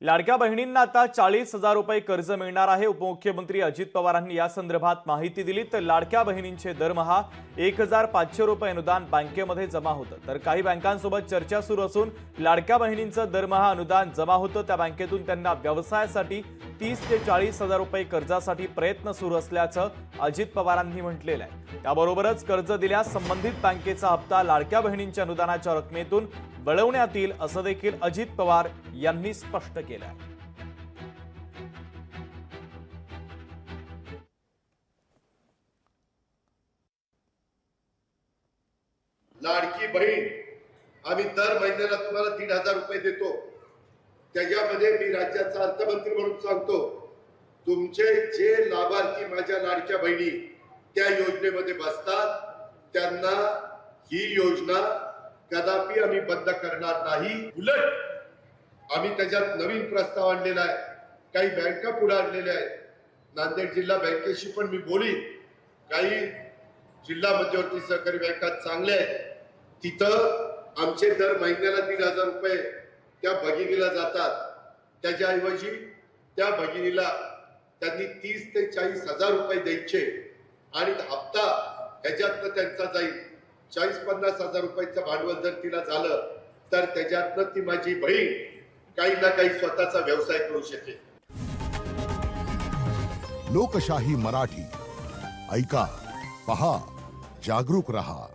लाडक्या बहिणींना आता 40,000 रुपये कर्ज मिळणार आहे। उपमुख्यमंत्री अजित पवारांनी या संदर्भात माहिती दिली। तर लाडक्या बहिणींचे दरमहा 1,500 रुपये अनुदान बँकेमध्ये जमा होतं। तर काही बँकांसोबत चर्चा सुरू असून लाडक्या बहिणींचं दरमहा अनुदान जमा होतं त्या बँकेतून त्यांना व्यवसायासाठी 30 ते 40,000 रुपये कर्जासाठी प्रयत्न सुरू असल्याचं अजित पवारांनी म्हटलेलं आहे। त्याबरोबरच कर्ज दिल्यास संबंधित बँकेचा हप्ता लाडक्या बहिणींच्या अनुदानाच्या रकमेतून वळवण्यात येईल असं देखील अजित पवार यांनी स्पष्ट केलं आहे। लाडकी बहीण आम्ही दर महिन्याला तुम्हाला 1,500 रुपये देतो। त्याच्यामध्ये मी राज्याचा अर्थमंत्री म्हणून सांगतो, तुमचे जे लाभार्थी माझ्या लाडक्या बहिणी त्या योजनेमध्ये बसतात त्यांना ही योजना कदापि आम्ही बंद करणार नाही। उलट आम्ही त्याच्यात नवीन प्रस्ताव आणलेला आहे, काही बँका पुढे आणलेल्या आहेत। नांदेड जिल्हा बँकेशी पण मी बोली, काही जिल्हा मध्यवर्ती सहकारी बँका चांगल्या आहेत, तिथं आमचे दर महिन्याला 1,500 रुपये त्या भगिनीला जातात। त्याच्याऐवजी त्या भगिनीला त्यांनी 30 ते 40,000 रुपये द्यायचे आणि हप्ता ह्याच्यातनं त्यांचा जाईल। 40-50,000 रुपयाचं भांडवल जर तिला झालं तर त्याच्यातनं ती माझी बहीण काही ना काही स्वतःचा व्यवसाय करू शकेल। लोकशाही मराठी ऐका, पहा, जागरूक रहा।